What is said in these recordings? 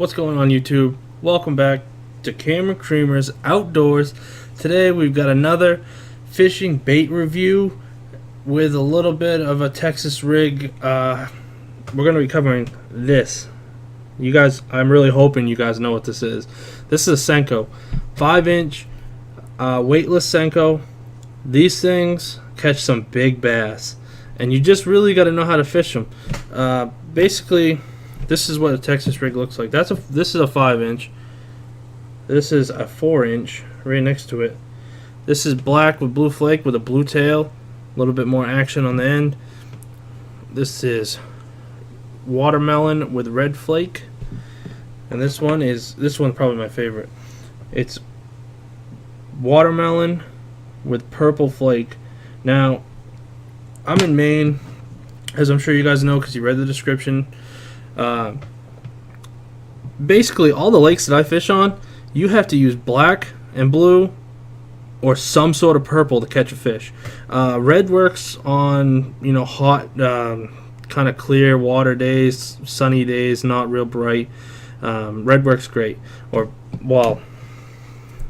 What's going on, YouTube? Welcome back to Cameron Creamer's Outdoors. Today we've got another fishing bait review with a little bit of a Texas rig. We're going to be covering this. You guys, I'm really hoping you guys know what this is. This is a Senko, 5-inch weightless Senko. These things catch some big bass, and you just really got to know how to fish them. Basically, this is what a Texas rig looks like. This is a 5-inch. This is a 4-inch right next to it. This is black with blue flake with a blue tail, a little bit more action on the end. This is watermelon with red flake, and this one's probably my favorite. It's watermelon with purple flake. Now, I'm in Maine, as I'm sure you guys know because you read the description. Basically, all the lakes that I fish on, you have to use black and blue or some sort of purple to catch a fish. Red works on hot, kind of clear water days, sunny days, not real bright. Red works great. Or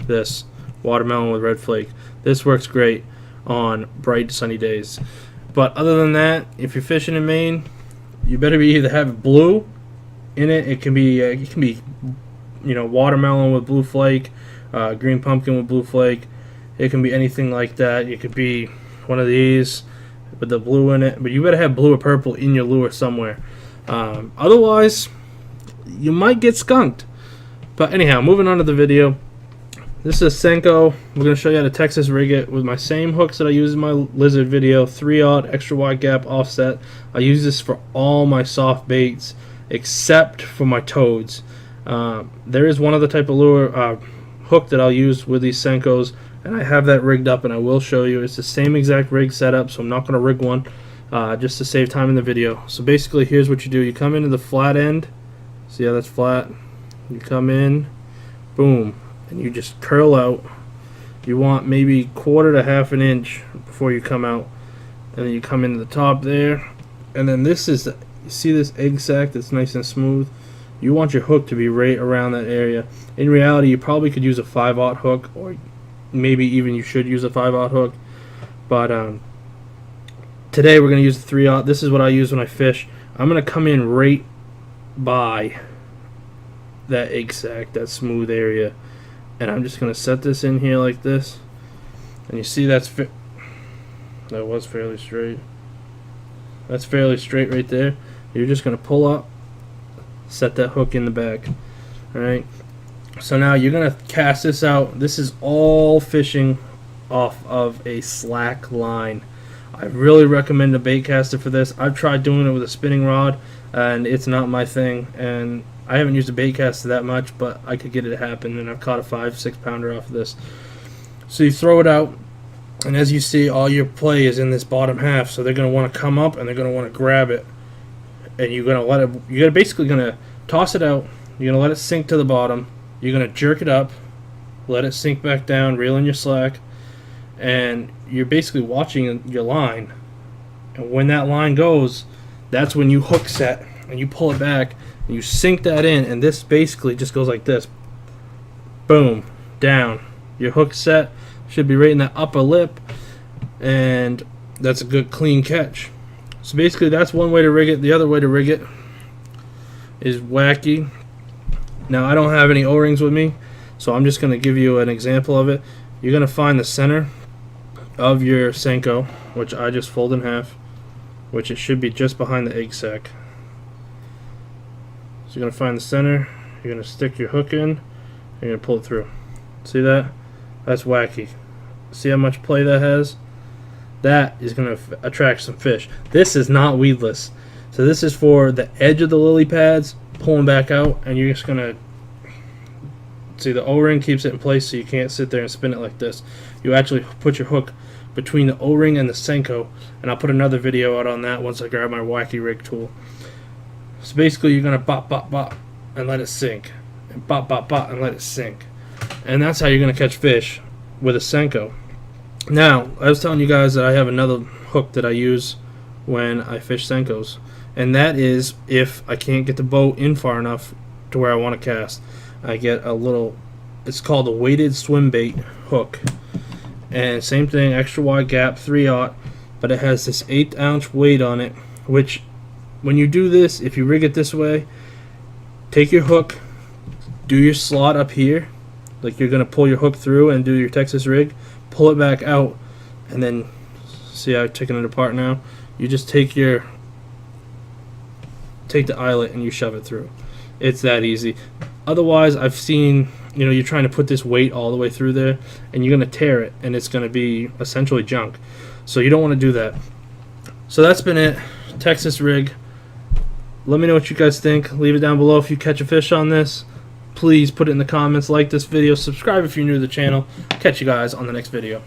this watermelon with red flake. This works great on bright sunny days. But other than that, if you're fishing in Maine, you better either have blue in it. It can be watermelon with blue flake, green pumpkin with blue flake. It can be anything like that. It could be one of these with the blue in it. But you better have blue or purple in your lure somewhere. Otherwise, you might get skunked. But anyhow, moving on to the video. This is a Senko. We're going to show you how to Texas rig it with my same hooks that I use in my lizard video. 3/0 extra wide gap offset. I use this for all my soft baits except for my toads. There is one other type of lure hook that I'll use with these Senkos, and I have that rigged up, and I will show you. It's the same exact rig setup, so I'm not going to rig one just to save time in the video. So basically, here's what you do. You come into the flat end. See how that's flat? You come in, boom, and you just curl out. You want maybe 1/4 to 1/2 inch before you come out, and then you come into the top there, and then this is, you see this egg sac that's nice and smooth? You want your hook to be right around that area. In reality, you probably could use a 5/0 hook, or maybe even you should use a 5/0 hook, but today we're going to use the 3/0. This is what I use when I fish. I'm going to come in right by that egg sac, that smooth area, and I'm just going to set this in here like this, and you see that was fairly straight. That's fairly straight right there. You're just going to pull up, set that hook in the back. Alright, so now you're going to cast this out. This is all fishing off of a slack line. I really recommend a bait caster for this. I've tried doing it with a spinning rod, and it's not my thing, and I haven't used a bait caster that much, but I could get it to happen, and I've caught a 5-6 pounder off of this. So you throw it out, and as you see, all your play is in this bottom half, so they're going to want to come up and they're going to want to grab it, and you're basically going to toss it out. You're going to let it sink to the bottom. You're going to jerk it up, let it sink back down, reel in your slack, and you're basically watching your line. And when that line goes, that's when you hook set and you pull it back and you sink that in, and this basically just goes like this. Boom, down. Your hook set should be right in that upper lip, and that's a good clean catch. So basically that's one way to rig it. The other way to rig it is Wacky. Now I don't have any O-rings with me, so I'm just going to give you an example of it. You're going to find the center of your Senko, which I just fold in half, which it should be just behind the egg sac. So you're going to find the center, you're going to stick your hook in, and you're going to pull it through. See that? That's Wacky. See how much play that has? That is going to attract some fish. This is not weedless. So this is for the edge of the lily pads, pulling back out, and you're just going to see the O-ring keeps it in place, so you can't sit there and spin it like this. You actually put your hook between the O-ring and the Senko, and I'll put another video out on that once I grab my Wacky rig tool. So basically you're going to bop, bop, bop, and let it sink. And bop, bop, bop, and let it sink. And that's how you're going to catch fish with a Senko. Now, I was telling you guys that I have another hook that I use when I fish Senkos. And that is if I can't get the boat in far enough to where I want to cast. I get a little, it's called a weighted swim bait hook, and same thing, extra wide gap, 3/0, but it has this 1/8 ounce weight on it, which when you do this, if you rig it this way, take your hook, do your slot up here, like you're going to pull your hook through and do your Texas rig, pull it back out, and then, see how I'm taking it apart now? You just take the eyelet and you shove it through. It's that easy. Otherwise, I've seen, you know, you're trying to put this weight all the way through there, and you're going to tear it, and it's going to be essentially junk. So you don't want to do that. So that's been it. Texas rig. Let me know what you guys think. Leave it down below if you catch a fish on this. Please put it in the comments. Like this video. Subscribe if you're new to the channel. Catch you guys on the next video.